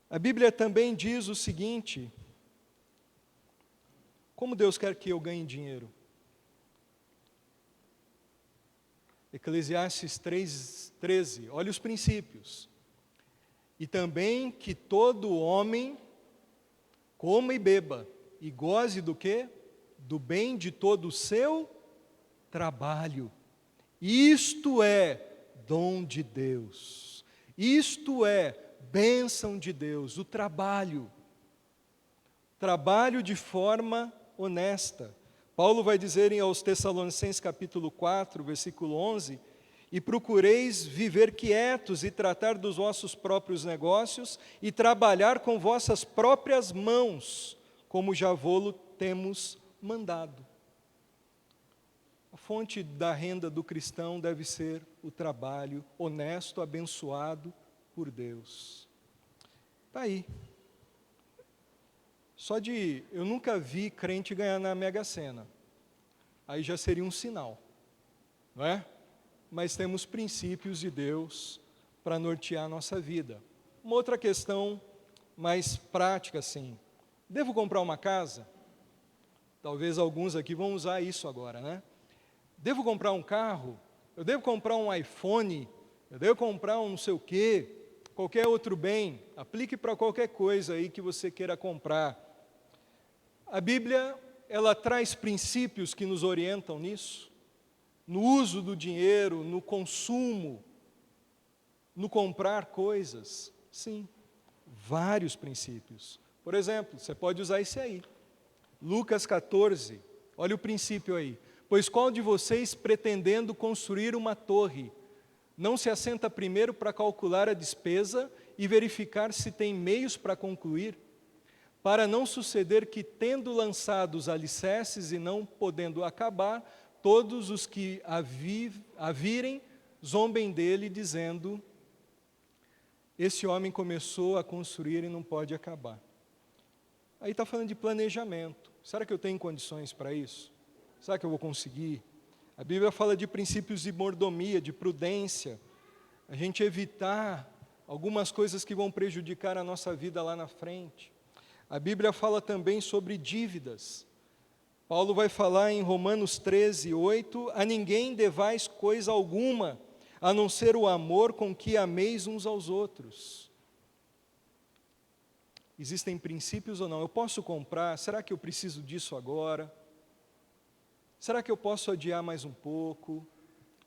A Bíblia também diz o seguinte: como Deus quer que eu ganhe dinheiro? Eclesiastes 3:13, olha os princípios. E também que todo homem coma e beba, e goze do quê? Do bem de todo o seu trabalho. Isto é dom de Deus. Isto é bênção de Deus, o trabalho. Trabalho de forma honesta. Paulo vai dizer aos Tessalonicenses capítulo 4, versículo 11, e procureis viver quietos e tratar dos vossos próprios negócios e trabalhar com vossas próprias mãos, como já vô-lo temos mandado. A fonte da renda do cristão deve ser o trabalho honesto, abençoado por Deus. Está aí. Eu nunca vi crente ganhar na Mega Sena. Aí já seria um sinal, não é? Mas temos princípios de Deus para nortear a nossa vida. Uma outra questão mais prática, assim. Devo comprar uma casa? Talvez alguns aqui vão usar isso agora, né? Devo comprar um carro? Eu devo comprar um iPhone? Eu devo comprar um não sei o quê? Qualquer outro bem? Aplique para qualquer coisa aí que você queira comprar. A Bíblia, ela traz princípios que nos orientam nisso, no uso do dinheiro, no consumo, no comprar coisas. Sim, vários princípios. Por exemplo, você pode usar esse aí, Lucas 14, olha o princípio aí. Pois qual de vocês, pretendendo construir uma torre, não se assenta primeiro para calcular a despesa e verificar se tem meios para concluir? Para não suceder que, tendo lançado os alicerces e não podendo acabar, todos os que a virem zombem dele, dizendo, esse homem começou a construir e não pode acabar. Aí está falando de planejamento. Será que eu tenho condições para isso? Será que eu vou conseguir? A Bíblia fala de princípios de mordomia, de prudência. A gente evitar algumas coisas que vão prejudicar a nossa vida lá na frente. A Bíblia fala também sobre dívidas. Paulo vai falar em Romanos 13:8, a ninguém devais coisa alguma, a não ser o amor com que ameis uns aos outros. Existem princípios ou não? Eu posso comprar? Será que eu preciso disso agora? Será que eu posso adiar mais um pouco?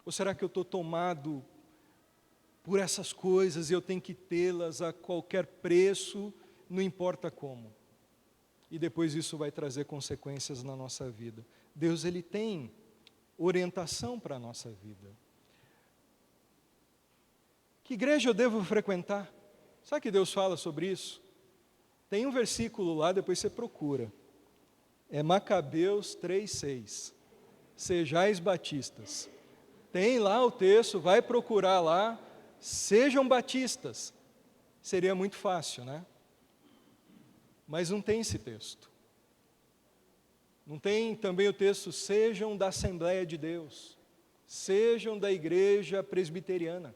Ou será que eu estou tomado por essas coisas e eu tenho que tê-las a qualquer preço, não importa como? E depois isso vai trazer consequências na nossa vida. Deus, Ele tem orientação para a nossa vida. Que igreja eu devo frequentar? Sabe que Deus fala sobre isso? Tem um versículo lá, depois você procura. É Macabeus 3:6. Sejais batistas. Tem lá o texto, vai procurar lá. Sejam batistas. Seria muito fácil, né? Mas não tem esse texto. Não tem também o texto, sejam da Assembleia de Deus. Sejam da igreja presbiteriana.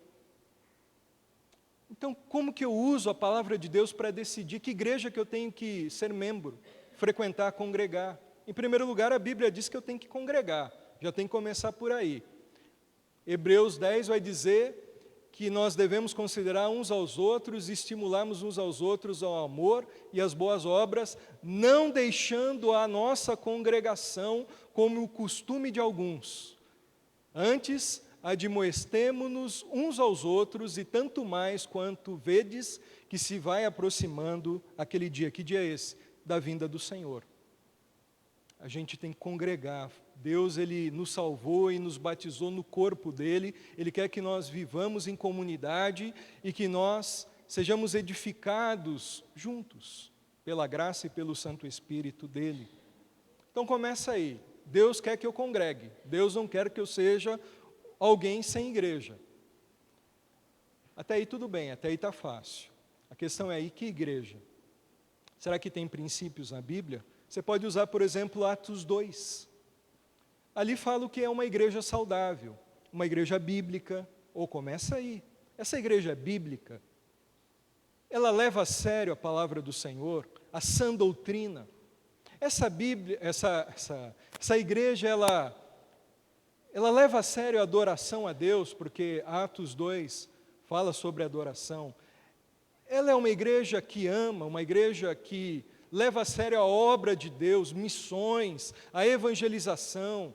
Então, como que eu uso a palavra de Deus para decidir que igreja que eu tenho que ser membro, frequentar, congregar? Em primeiro lugar, a Bíblia diz que eu tenho que congregar, já tem que começar por aí. Hebreus 10 vai dizer que nós devemos considerar uns aos outros, estimularmos uns aos outros ao amor e às boas obras, não deixando a nossa congregação como o costume de alguns. Antes, admoestemo-nos uns aos outros, e tanto mais quanto vedes que se vai aproximando aquele dia. Que dia é esse? da vinda do Senhor. A gente tem que congregar. Deus, Ele nos salvou e nos batizou no corpo dEle. Ele quer que nós vivamos em comunidade e que nós sejamos edificados juntos, pela graça e pelo Santo Espírito dEle. Então começa aí. Deus quer que eu congregue. Deus não quer que eu seja alguém sem igreja. Até aí tudo bem, até aí está fácil. A questão é aí, que igreja? Será que tem princípios na Bíblia? Você pode usar, por exemplo, Atos 2. Ali fala o que é uma igreja saudável, uma igreja bíblica, ou começa aí. Essa igreja bíblica, ela leva a sério a palavra do Senhor, a sã doutrina. Essa Bíblia, essa igreja, ela leva a sério a adoração a Deus, porque Atos 2 fala sobre adoração. Ela é uma igreja que ama, uma igreja que leva a sério a obra de Deus, missões, a evangelização.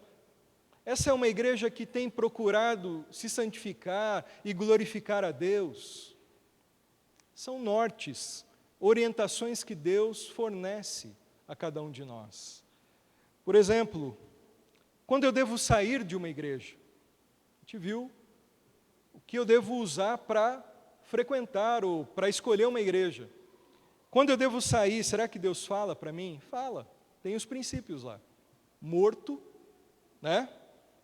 Essa é uma igreja que tem procurado se santificar e glorificar a Deus. São nortes, orientações que Deus fornece a cada um de nós. Por exemplo, quando eu devo sair de uma igreja? A gente viu o que eu devo usar para frequentar ou para escolher uma igreja. Quando eu devo sair, será que Deus fala para mim? Fala, tem os princípios lá. Morto, né?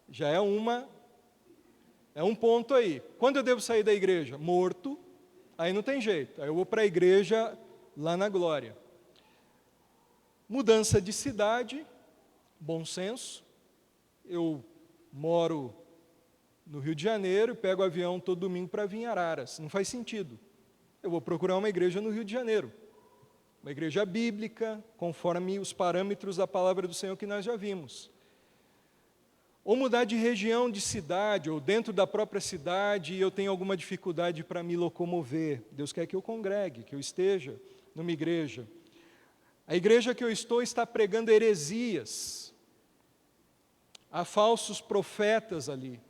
Já é um ponto aí. Quando eu devo sair da igreja? Morto, aí não tem jeito. Aí eu vou para a igreja lá na glória. Mudança de cidade, bom senso. Eu moro no Rio de Janeiro e pego o avião todo domingo para vir em Araras. Não faz sentido. Eu vou procurar uma igreja no Rio de Janeiro. Uma igreja bíblica, conforme os parâmetros da palavra do Senhor que nós já vimos. Ou mudar de região, de cidade, ou dentro da própria cidade, e eu tenho alguma dificuldade para me locomover. Deus quer que eu congregue, que eu esteja numa igreja. A igreja que eu estou está pregando heresias. Há falsos profetas ali.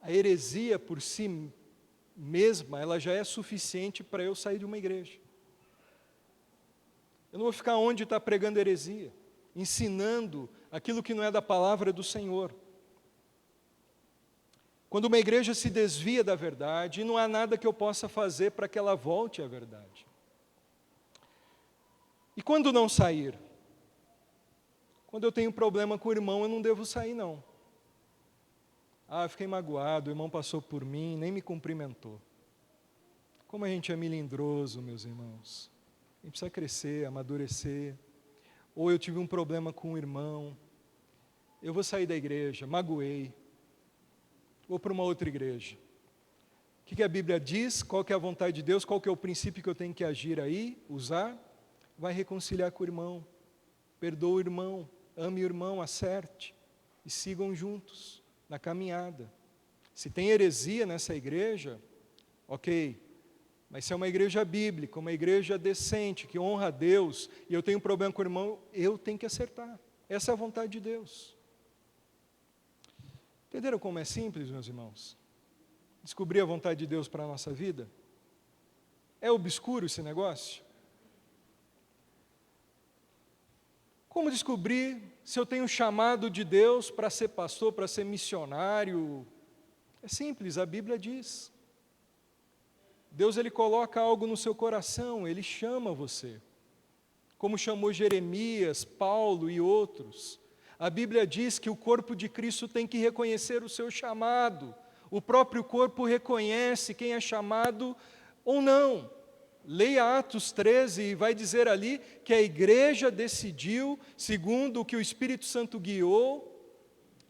A heresia por si mesma, ela já é suficiente para eu sair de uma igreja. Eu não vou ficar onde está pregando heresia, ensinando aquilo que não é da palavra do Senhor. Quando uma igreja se desvia da verdade, não há nada que eu possa fazer para que ela volte à verdade. E quando não sair? Quando eu tenho problema com o irmão, eu não devo sair, não. Ah, eu fiquei magoado, o irmão passou por mim, nem me cumprimentou. Como a gente é melindroso, meus irmãos. A gente precisa crescer, amadurecer. Ou eu tive um problema com o irmão, eu vou sair da igreja, magoei, vou para uma outra igreja. O que a Bíblia diz? Qual que é a vontade de Deus? Qual que é o princípio que eu tenho que agir aí, usar? Vai reconciliar com o irmão, perdoa o irmão, ame o irmão, acerte, e sigam juntos na caminhada. Se tem heresia nessa igreja, ok, mas se é uma igreja bíblica, uma igreja decente, que honra a Deus, e eu tenho um problema com o irmão, eu tenho que acertar. Essa é a vontade de Deus. Entenderam como é simples, meus irmãos? Descobrir a vontade de Deus para a nossa vida? É obscuro esse negócio? Como descobrir se eu tenho um chamado de Deus para ser pastor, para ser missionário? É simples, a Bíblia diz. Deus, Ele coloca algo no seu coração, Ele chama você. Como chamou Jeremias, Paulo e outros. A Bíblia diz que o corpo de Cristo tem que reconhecer o seu chamado. O próprio corpo reconhece quem é chamado ou não. Leia Atos 13 e vai dizer ali que a igreja decidiu, segundo o que o Espírito Santo guiou,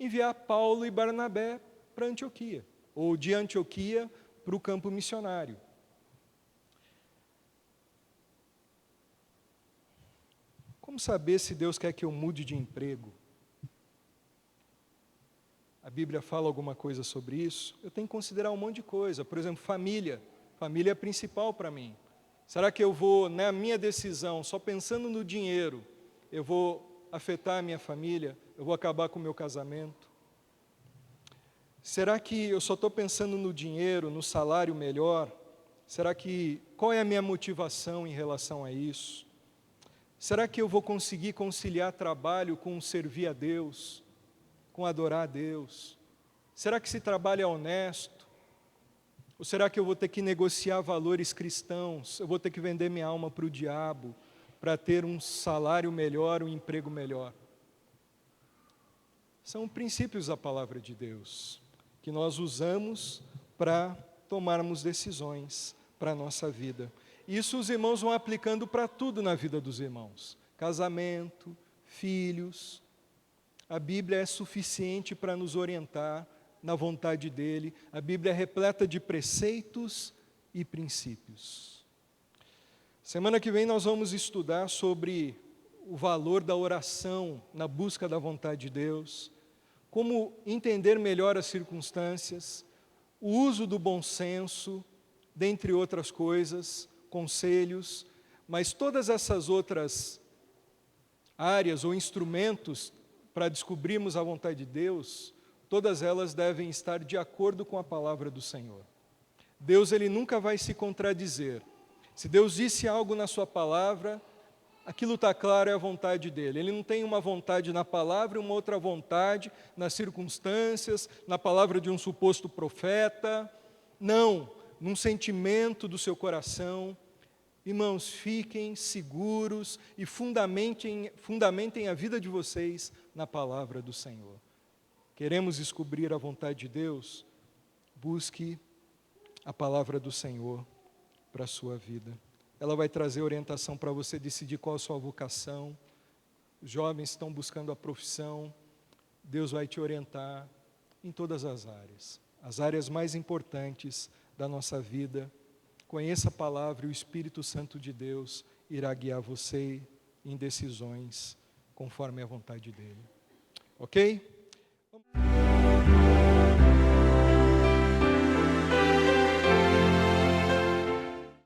enviar Paulo e Barnabé para Antioquia, ou de Antioquia para o campo missionário. Como saber se Deus quer que eu mude de emprego? A Bíblia fala alguma coisa sobre isso? Eu tenho que considerar um monte de coisa. Por exemplo, família. Família é principal para mim. Será que eu vou, na minha decisão, só pensando no dinheiro, eu vou afetar a minha família? Eu vou acabar com o meu casamento? Será que eu só estou pensando no dinheiro, no salário melhor? Qual é a minha motivação em relação a isso? Será que eu vou conseguir conciliar trabalho com servir a Deus, com adorar a Deus? Será que esse trabalho é honesto? Ou será que eu vou ter que negociar valores cristãos? Eu vou ter que vender minha alma para o diabo, para ter um salário melhor, um emprego melhor? São princípios da palavra de Deus, que nós usamos para tomarmos decisões para a nossa vida. Isso os irmãos vão aplicando para tudo na vida dos irmãos. Casamento, filhos. A Bíblia é suficiente para nos orientar na vontade dEle. A Bíblia é repleta de preceitos e princípios. Semana que vem nós vamos estudar sobre o valor da oração na busca da vontade de Deus, como entender melhor as circunstâncias, o uso do bom senso, dentre outras coisas, conselhos, mas todas essas outras áreas ou instrumentos para descobrirmos a vontade de Deus, todas elas devem estar de acordo com a palavra do Senhor. Deus, Ele nunca vai se contradizer. Se Deus disse algo na sua palavra, aquilo está claro, é a vontade dEle. Ele não tem uma vontade na palavra e uma outra vontade nas circunstâncias, na palavra de um suposto profeta. Não, num sentimento do seu coração. Irmãos, fiquem seguros e fundamentem a vida de vocês na palavra do Senhor. Queremos descobrir a vontade de Deus? Busque a palavra do Senhor para a sua vida. Ela vai trazer orientação para você decidir qual a sua vocação. Os jovens estão buscando a profissão. Deus vai te orientar em todas as áreas mais importantes da nossa vida. Conheça a palavra e o Espírito Santo de Deus irá guiar você em decisões conforme a vontade dEle. Ok?